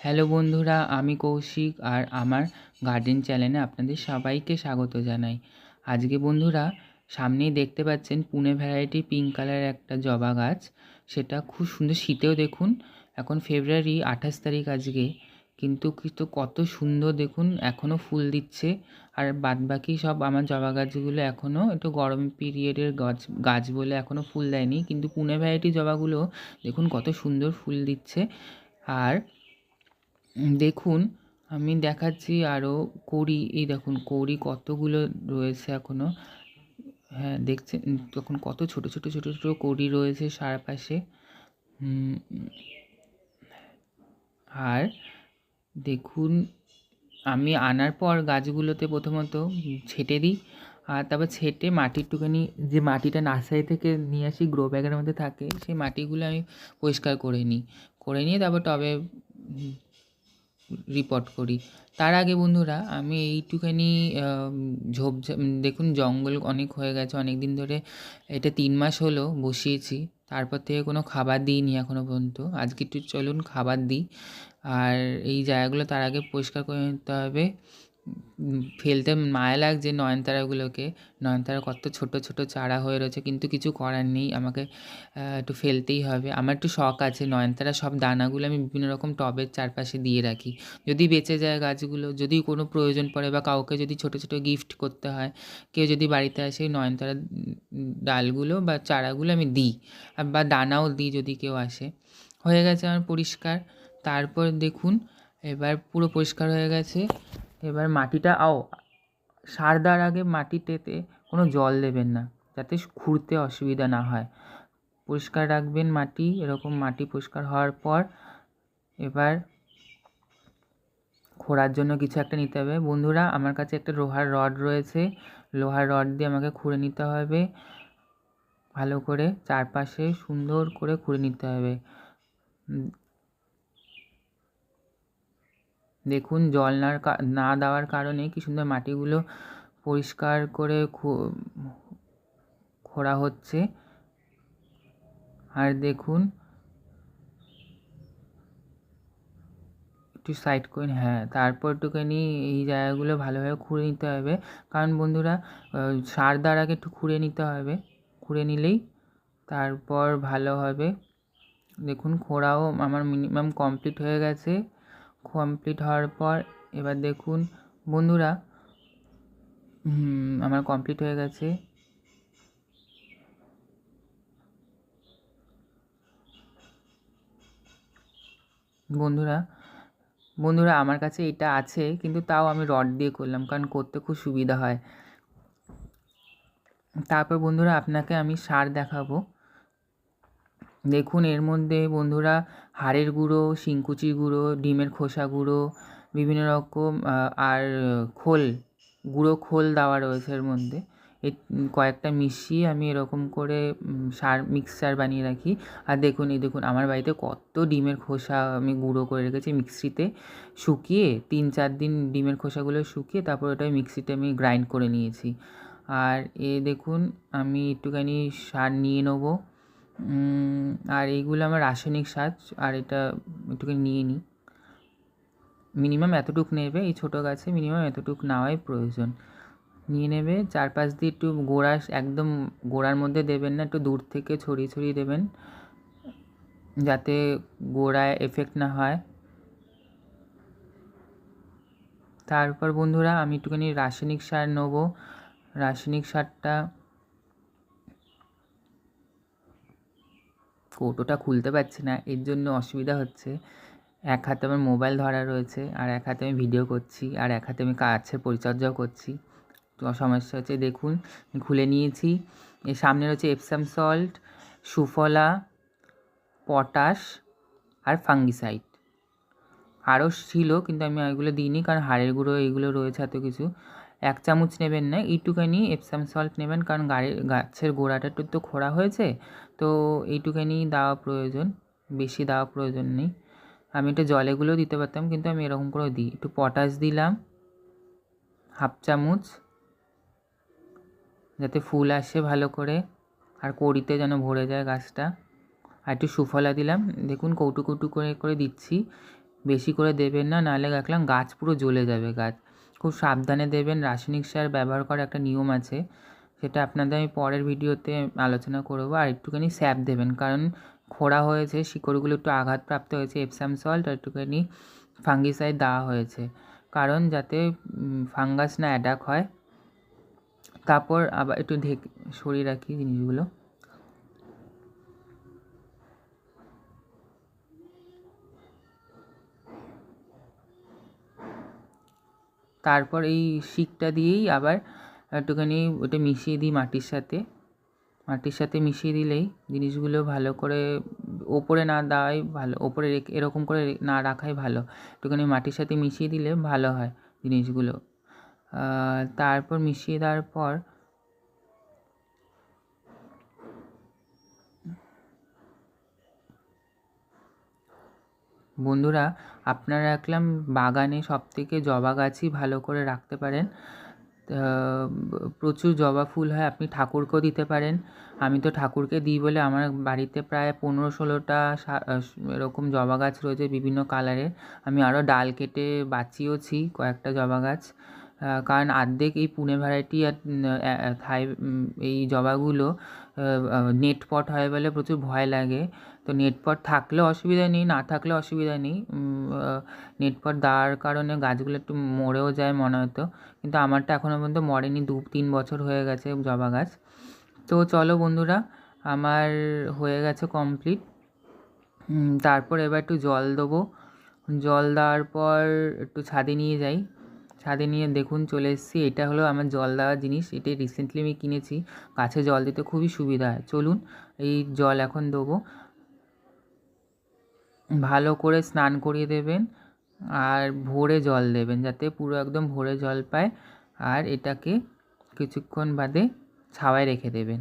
Hello বন্ধুরা, আমি কৌশিক আর আমার গার্ডেন চ্যানেলে আপনাদের সবাইকে স্বাগত জানাই। আজকে বন্ধুরা সামনেই দেখতে পাচ্ছেন পুনে ভ্যারাইটি পিঙ্ক কালারের একটা জবা গাছ। সেটা খুব সুন্দর, শীতেও দেখুন, এখন ফেব্রুয়ারি 28 তারিখ আজকে, কিন্তু কত সুন্দর দেখুন, এখনও ফুল দিচ্ছে। আর বাদবাকি সব আমার জবা গাছগুলো এখনও একটু গরম পিরিয়ডের গাছ গাছ বলে এখনও ফুল দেয়নি, কিন্তু পুনে ভ্যারাইটি জবাগুলো দেখুন কত সুন্দর ফুল দিচ্ছে। আর দেখুন, আমি দেখাচ্ছি আরও কড়ি, এই দেখুন কড়ি কতগুলো রয়েছে এখনও। হ্যাঁ, দেখছেন তখন কত ছোট ছোট ছোট ছোট কড়ি রয়েছে চারপাশে। আর দেখুন, আমি আনার পর গাছগুলোতে প্রথমত ছেটে দিই, আর তারপর ছেটে মাটি একটুখানি, যে মাটিটা নার্সারি থেকে নিয়ে আসি গ্রো ব্যাগের মধ্যে থাকে, সেই মাটিগুলো আমি পরিষ্কার করে নিয়ে তারপর টবে রিপোর্ট করি। তার আগে বন্ধুরা আমি এইটুখানি দেখুন জঙ্গল অনেক হয়ে গেছে অনেক দিন ধরে, এটা 3 মাস হলো বসিয়েছি, তারপর থেকে কোনো খাবার দিইনি এখনও পর্যন্ত। আজকে একটু চলুন খাবার দিই। আর এই জায়গাগুলো তার আগে পরিষ্কার করে নিতে হবে। ফেলতে মায়া লাগছে নয়নতারাগুলোকে, নয়নতারা কত ছোট ছোট চারা হয়ে রয়েছে, কিন্তু কিছু করার নেই, আমাকে একটু ফেলতেই হবে। আমার একটু শখ আছে, নয়নতারা সব দানাগুলো আমি বিভিন্ন রকম টবের চারপাশে দিয়ে রাখি, যদি বেঁচে যায় গাছগুলো, যদি কোনো প্রয়োজন পড়ে বা কাউকে যদি ছোট ছোট গিফট করতে হয়, কেউ যদি বাড়িতে আসে, ওই নয়নতারা ডালগুলো বা চারাগুলো আমি দিই, বা দানাও দিই যদি কেউ আসে। হয়ে গেছে আমার পরিষ্কার। তারপর দেখুন এবার পুরো পরিষ্কার হয়ে গেছে। এবার মাটিটা সার দেওয়ার আগে মাটিতেতে কোনো জল দেবেন না, যাতে খুঁড়তে অসুবিধা না হয়। পরিষ্কার রাখবেন মাটি, এরকম মাটি পরিষ্কার হওয়ার পর এবার খোঁড়ার জন্য কিছু একটা নিতে হবে। বন্ধুরা আমার কাছে একটা লোহার রড রয়েছে, লোহার রড দিয়ে আমাকে খুঁড়ে নিতে হবে, ভালো করে চারপাশে সুন্দর করে খুঁড়ে নিতে হবে। দেখুন জল না দেওয়ার কারণে কি সুন্দর মাটিগুলো পরিষ্কার করে খোঁড়া হচ্ছে। আর দেখুন একটু সাইড করে, হ্যাঁ, তারপর একটুখানি এই জায়গাগুলো ভালোভাবে খুঁড়ে নিতে হবে, কারণ বন্ধুরা সার দেওয়ার আগে একটু খুঁড়ে নিতে হবে, খুঁড়ে নিলেই তারপর ভালো হবে। দেখুন খোঁড়াও আমার মিনিমাম কমপ্লিট হয়ে গেছে। কমপ্লিট হওয়ার পর এবার দেখুন বন্ধুরা, আমার কমপ্লিট হয়ে গেছে। বন্ধুরা বন্ধুরা আমার কাছে এটা আছে, কিন্তু তাও আমি রড দিয়ে করলাম, কারণ করতে খুব সুবিধা হয়। তারপর বন্ধুরা আপনাকে আমি সার দেখাবো। দেখুন এর মধ্যে বন্ধুরা হাড়ের গুঁড়ো, শিংকুচির গুঁড়ো, ডিমের খোসা গুঁড়ো, বিভিন্ন রকম আর গুঁড়ো খোল দেওয়া রয়েছে এর মধ্যে। এই কয়েকটা মিশিয়ে আমি এরকম করে সার মিক্সচার বানিয়ে রাখি। আর দেখুন, এই দেখুন আমার বাড়িতে কত ডিমের খোসা আমি গুঁড়ো করে রেখেছি মিক্সিতে শুকিয়ে, 3-4 দিন ডিমের খোসাগুলো শুকিয়ে তারপর ওটা মিক্সিতে আমি গ্রাইন্ড করে নিয়েছি। আর দেখুন আমি একটুখানি সার নিয়ে নেবো, আর এইগুলো আমার রাসায়নিক সার, আর এটা একটুখানি নিয়ে নিই। মিনিমাম এতটুকু নেবে, এই ছোটো গাছে মিনিমাম এতটুকু নেওয়াই প্রয়োজন। নিয়ে নেবে, চারপাশ দিয়ে একটু একদম গোড়ার মধ্যে দেবেন না, একটু দূর থেকে ছড়িয়ে ছড়িয়ে দেবেন, যাতে গোড়ায় এফেক্ট না হয়। তারপর বন্ধুরা আমি একটুখানি রাসায়নিক সার নেবো। রাসায়নিক সারটা, কৌটোটা খুলতে পারছি না, এর জন্য অসুবিধা হচ্ছে। এক হাতে আমার মোবাইল ধরা রয়েছে, আর এক হাতে আমি ভিডিও করছি, আর এক হাতে আমি গাছের পরিচর্যাও করছি, তো সমস্যা হচ্ছে। দেখুন খুলে নিয়েছি। এর সামনে রয়েছে এপসাম সল্ট, সুফলা, পটাশ আর ফাঙ্গিসাইড। আরও ছিল, কিন্তু আমি ওইগুলো দিইনি, কারণ হাড়ের গুঁড়ো এইগুলো রয়েছে এত কিছু। 1 চামচ নেবেন না, এইটুখানি এপসাম সল্ট নেবেন, কারণ গাছের গোড়াটা একটু তো খোঁড়া হয়েছে, তো এইটুখানি দেওয়া প্রয়োজন, বেশি দেওয়া প্রয়োজন নেই। আমি একটু জলেগুলোও দিতে পারতাম, কিন্তু আমি এরকম করে দিই। একটু পটাশ দিলাম 1/2 চামচ, যাতে ফুল আসে ভালো করে, আর কড়িতে যেন ভরে যায় গাছটা। আর একটু সুফলা দিলাম, দেখুন কৌটু কৌটু করে করে দিচ্ছি। বেশি করে দেবেন না, নাহলে দেখলাম গাছ পুরো জ্বলে যাবে গাছ। খুব সাবধানে দেবেন। রাসায়নিক সার ব্যবহার করার একটা নিয়ম আছে, সেটা আপনাদের আমি পরের ভিডিওতে আলোচনা করব। আর একটুখানি স্যাপ দেবেন, কারণ খোঁড়া হয়েছে, শিকড়গুলো একটু আঘাতপ্রাপ্ত হয়েছে। এপসাম সল্ট আর একটুখানি ফাঙ্গিসাইড দেওয়া হয়েছে, কারণ যাতে ফাঙ্গাস না অ্যাটাক হয়। তারপর আবার একটু সরিয়ে রাখি জিনিসগুলো। তারপর এই শিকটা দিয়েই আবার একটুখানি ওটা মিশিয়ে দিই মাটির সাথে মিশিয়ে দিলেই জিনিসগুলো ভালো করে ওপরে না দেওয়াই ভালো, ওপরে এরকম করে না রাখাই ভালো। একটুখানি মাটির সাথে মিশিয়ে দিলে ভালো হয় জিনিসগুলো। তারপর মিশিয়ে দেওয়ার পর বন্ধুরা, আপনারা দেখলাম বাগানে সবথেকে জবা গাছই ভালো করে রাখতে পারেন। প্রচুর জবা ফুল হয়, আপনি ঠাকুরকেও দিতে পারেন। আমি তো ঠাকুরকে দিই বলে আমার বাড়িতে প্রায় 15-16টা এরকম জবা গাছ রয়েছে বিভিন্ন কালারের। আমি আরও ডাল কেটে বাঁচিয়েওছি কয়েকটা জবা গাছ, কারণ অর্ধেক এই পুনে ভ্যারাইটি আর এই জবাগুলো নেট পট হয় বলে প্রচুর ভয় লাগে। তো নেট পট থাকলেও অসুবিধা নেই, না থাকলেও অসুবিধা নেই। নেট পট দেওয়ার কারণে গাছগুলো একটু মরেও যায় মনে হতো, কিন্তু আমারটা এখনও পর্যন্ত মরেনি, 2-3 বছর হয়ে গেছে জবা গাছ। তো চলো বন্ধুরা, আমার হয়ে গেছে কমপ্লিট। তারপর এবার একটু জল দেবো। জল দেওয়ার পর একটু ছাদে নিয়ে যাই। ছাদে নিয়ে দেখুন চলে এসেছি। এটা হলো আমার জল দেওয়ার জিনিস, এটাই রিসেন্টলি আমি কিনেছি। গাছে জল দিতে খুবই সুবিধা হয়। চলুন এই জল এখন দেবো। ভালো করে স্নান করিয়ে দেবেন, আর ভোরে জল দেবেন, যাতে পুরো একদম ভোরে জল পায়। আর এটাকে কিছুক্ষণ বাদে ছাওয়ায় রেখে দেবেন।